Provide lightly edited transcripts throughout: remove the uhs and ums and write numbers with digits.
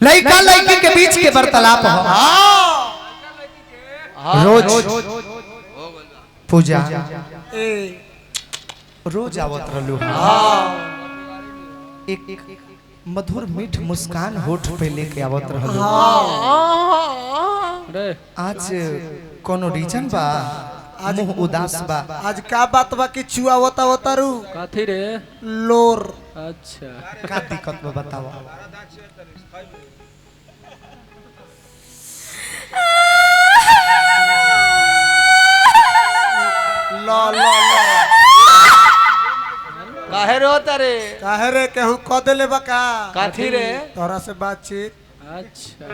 लड़का लड़की के बीच के वार्तालाप हो। रोज पूजा रोज आवत रहलू। एक मधुर मीठ मुस्कान होठ पे लेके आवत रहलू। आज कोनो रीजन बा? आज मुंह उदास बा। आज का बात बा कि चुआ होता होता रू काथी रे लोर। अच्छा का दिक्कत बा बताओ। लो लो लो काहे रो तारे काहे रे केहू क देले बा का काथी रे तोरा से बातचीत। अच्छा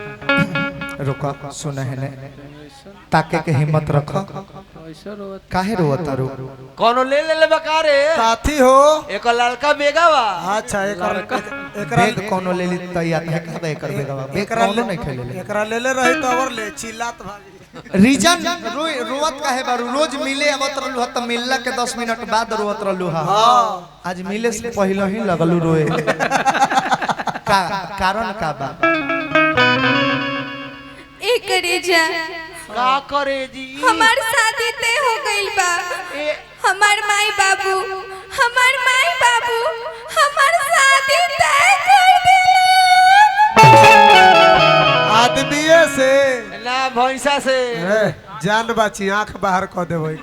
रुका सुना है ने ताके के हिम्मत रखो। ऐसा रोत काहे रोता रो? कोनो ले ले बका रे साथी हो एक लड़का बेगावा। अच्छा एकरा बैग कोनो ले ली तैयार है का एकर बेगवा बैग कोनो नहीं खेले ले। एकरा ले ले रही तो और ले चिल्लात भागी। रीजन रोवत काहे बारू? रोज मिले आवत रहलू त मिलला के 10 मिनट बाद रोवत रहलू। हां आज मिले से पहले ही लगलू रोए। का कारण का बा? एकरे जा का करे जी हमार शादी तय हो गइल बा। हमार माई बाबू हमार शादी तय कर दिले। आदमीए से ना भैंसा से जान बाची आंख बाहर क देबै।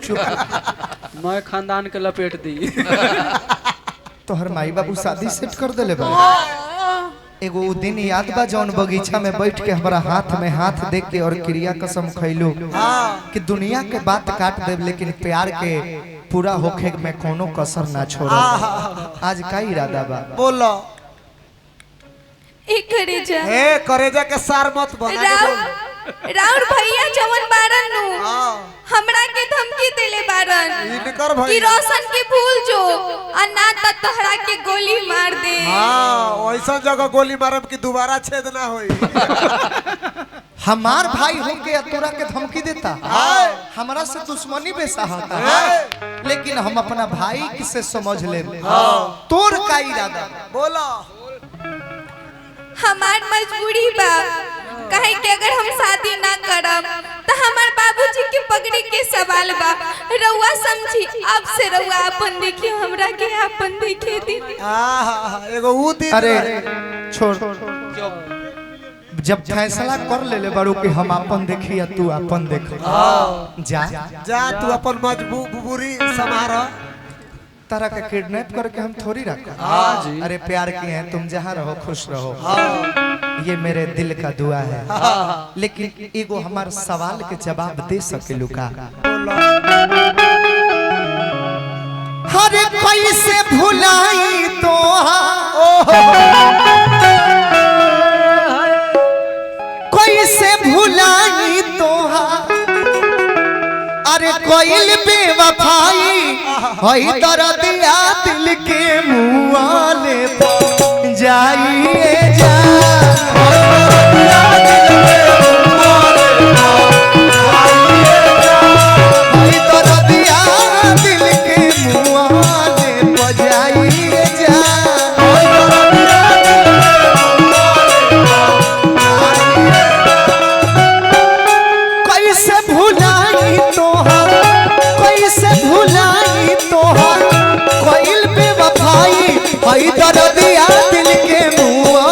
मैं खानदान के लपेट दी। तोहर माई बाबू शादी सेट कर देले बा। एगो उ दिन याद बा जौन बगीचा में बैठ के हमारा हाथ में हाथ दे के और क्रिया कसम खैलू कि दुनिया के बात काट देब लेकिन प्यार के पूरा होखे में कोनो कसर ना छोड़ो। आज का इरादा बा? बोलो एकरे जा ए करेजा के सार मत बना। राउर भैया जवन बारन नु हमरा के धमकी देले बारन इनकर भैया कि रोशन के भूल जो आ ना त तोहरा के गोली मार दे। हां ऐसा जगह गोली मारब कि दोबारा छेद ना होई। हमार भाई होके तोरा के धमकी देता? हमरा से दुश्मनी बेसा होता। लेकिन हम अपना भाई से समझ ले। तोर का इरादा? बोलो हमार मजबूरी बा कहे कि अगर हम शादी ना करब तो हमार बाबूजी के पगड़ी के सवाल बा। रउआ समझी अब से रउआ अपन देखिए हमरा के अपन देखे दी। एगो ऊ दिन अरे छोड़ जब फैसला कर ले बारू कि हम अपन देखी या तू अपन देख जा जा तू अपन मजबूरी संभाल। तारा का किडनैप करके हम थोड़ी रखा। अरे प्यार की हैं तुम जहाँ रहो खुश रहो। ये मेरे दिल का दुआ है। लेकिन एगो हमार सवाल के जवाब दे सके लुका। हरे कैसे भुलाई तो कैसे भुलाई तो अरे कोइल बेवफाई होई दर्दिया दिल के मुआले जाइए जा। होई दर्दिया दिल के मुआले बजाइए जा। कैसे भुलाई तोहर कैसे भुलाई तोहर कोइल बेवफाई हई दर्दिया दिल के मुआ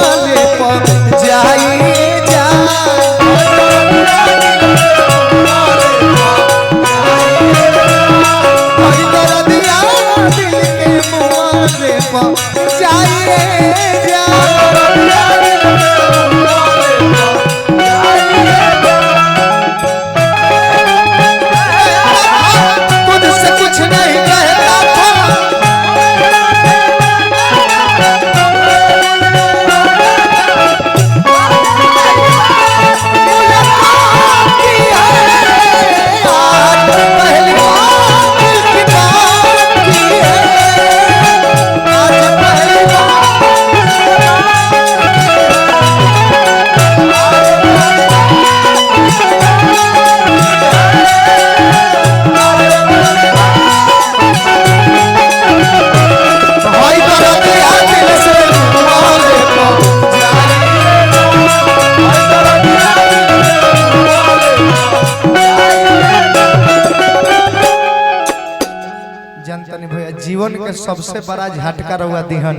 जीवन के सबसे बड़ा झटका रहुआ दिहन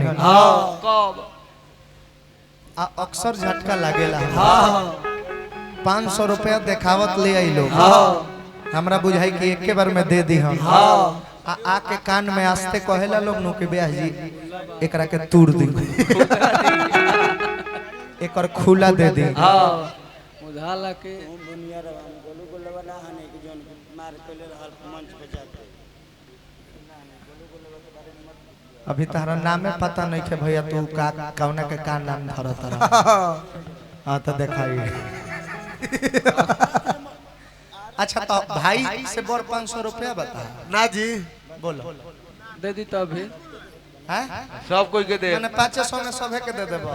कब अक्सर झटका लागेला 500 रुपया देखावत ले आई लोग हमरा बुझाई कि एक बार में दे दी हम आके कान में आस्ते कहेला लोग नु के ब्याह जी एकरा के तूर दी एकर खुला दे दी उधाला के अभी तारा नामे पता नहीं के भैया तू का कौना के का नाम धरत रहा हां तो देखाई अच्छा तो भाई से बोर 500 रुपया बता ना जी बोलो दे दी तभी हैं सब कोई के दे मैंने 500 में सभे के दे देबो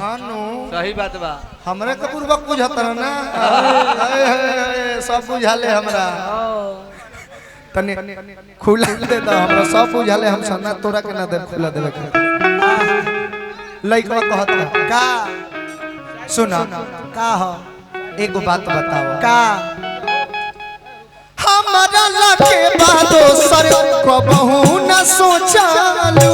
हां नु सही बात बा हमरे के पूर्वक बुझत रह ना सब बुझाले हमरा तने खुला दे दो हमरा सब बुझाले हम सना तोरा के ना दे खुला देवे के लइका कहत का सुना का हो एगो बात बताओ का हमारा लगे बादो सर कबहू न सोचालू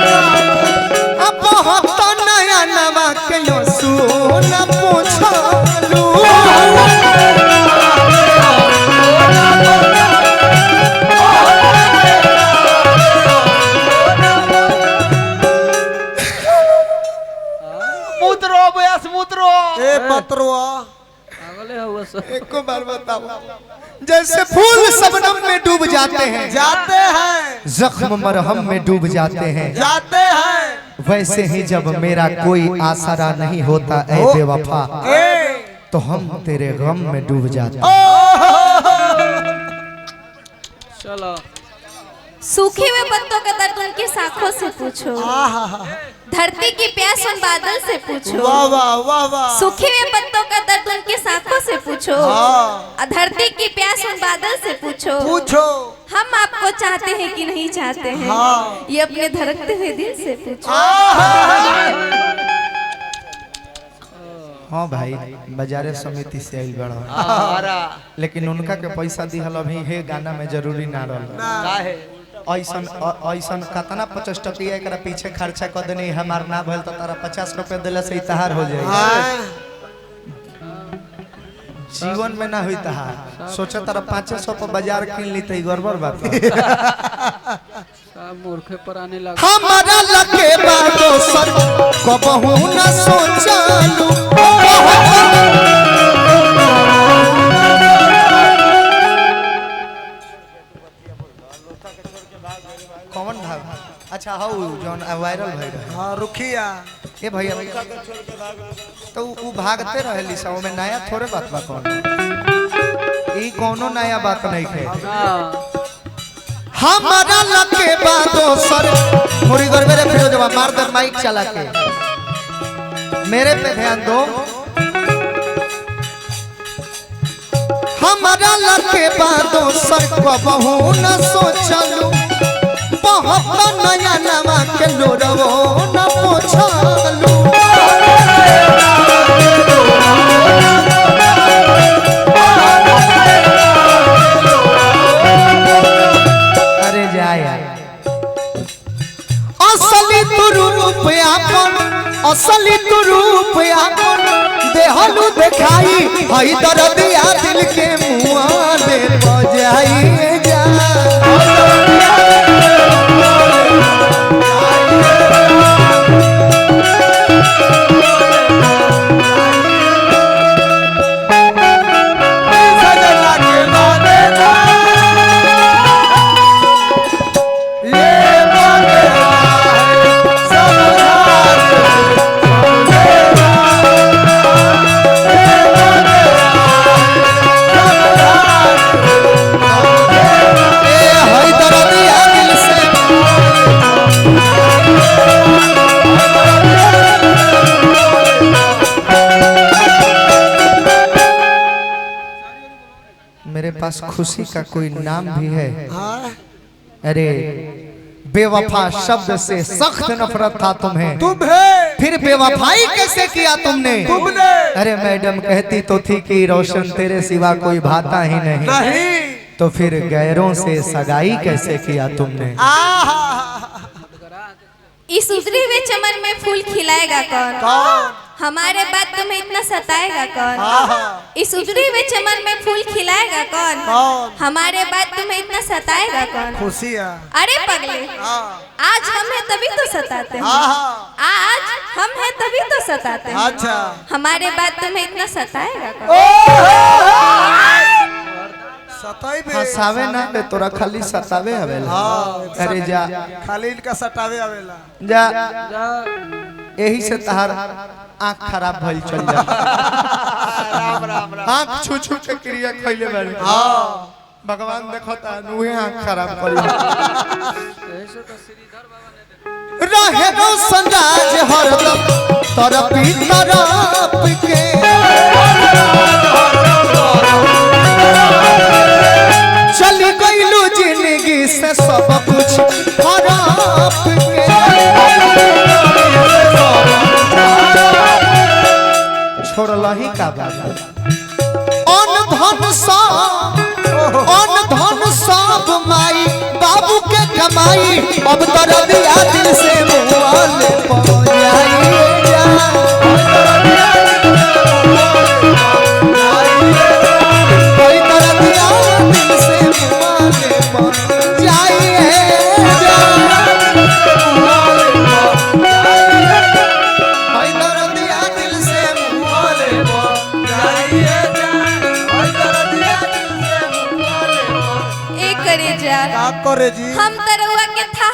अब बहुत नया नवा के यो सुन पूछालू ए पत्रो अगले हुआ सब एक बार बताओ जैसे फूल शबनम में डूब जाते हैं जाते हैं जख्म मरहम में डूब जाते हैं जाते हैं वैसे ही जब मेरा कोई आसरा नहीं होता ऐ बेवफा तो हम तेरे गम में डूब जाते हैं चलो सूखे हुए पत्तों का दर्द उनकी शाखों से पूछो धरती की प्यास उन बादल से पूछो वाह वाह वाह वाह सूखे हुए पत्तों का दर्द उनके शाखों से पूछो और धरती की प्यास उन बादल से पूछो पूछो हम आपको चाहते हैं कि नहीं चाहते हैं ये अपने धड़कते हुए दिल से पूछो हाँ भाई बाजारे समिति से आइल बड़ा लेकिन उनका के पैसा दिहल अभी हे गाना में जरूरी ना रहल काहे ऐसन ऐसन कतना 50 टकिया एकरा पीछे खर्चा कर देनी हमार ना भइल तो तारा 50 रुपया देला से इतहार हो जाए जीवन में ना हुई तहार सोचा तारा 500 पर बाजार किन ली तई गड़बड़ बात सब मूर्खे पर आने लगा हमारा लगे बातो सर कबहू न सोचालू कौन भाग अच्छा हाउ जौन वायरल भइल रहे हां रुखिया ए भैया तो उ भागते रहेली सब में नया थोड़े बात बा कौन ई कोनो नया बात नहीं है हमारा लगे बातो सर मुरी गरबे रे फिर जब मार दे माइक चला के मेरे पे ध्यान दो हमारा लगे बातो सर कबहू न सोचलू बहुत नया नवा के लोरवो न पोछलू अरे जाय असली तू रूप आपन देहलू देखाई हई दर्दिया दिल के मुआ दे बजाई जा मेरे पास खुशी का कोई नाम भी है अरे बेवफा शब्द से सख्त नफरत था तुम्हें, फिर तुम्हें बेवफाई कैसे किया तुमने? तुमने अरे मैडम कहती तो थी कि रोशन तेरे सिवा कोई भाता ही नहीं, नहीं। तो फिर गैरों से सगाई कैसे किया तुमने? इस उजरे हुए चमन में फूल खिलाएगा कौन? कौन? हमारे बाद तुम्हें इतना सताएगा कौन? इस उजरे हुए चमन में फूल खिलाएगा कौन? कौन? हमारे बाद तुम्हें इतना सताएगा कौन? खुशियाँ। अरे पगले, आज हम हैं तभी तो सताते हैं, आज हम हैं तभी तो सताते हैं। अच्छा। हमारे बाद तुम्हें इतना सताएगा कौन? सताई बे। हंसावे ना बे, तोरा खाली सतावे हवेला। अरे जा खाली इनका सटावे आवेला। जा, जा यही से तहार आँख खराब भइल चल जा। राम राम राम। आँख छू छू के क्रिया खइले बारे। भगवान देखता नुहे आँख खराब करी। ऐसे तो श्रीधर बाबा ने रहे रो संराज हरदम तरपी तरप के, चली गईलू जिंदगी से सब कुछ हड़प के। छोड़लही का बात अन धन सब माई बाबू के कमाई, अब तोरा दिया दिल से मुआले पड़ जाई जा। कोई तोरा दिया दिल से मुआले पड़ जाई जा। कोई तोरा दिया दिल से मुआले पड़ जाई जा। कोई तोरा दिया दिल से मुआले पड़। एक करे जा, का करे जी? हम तरवा के था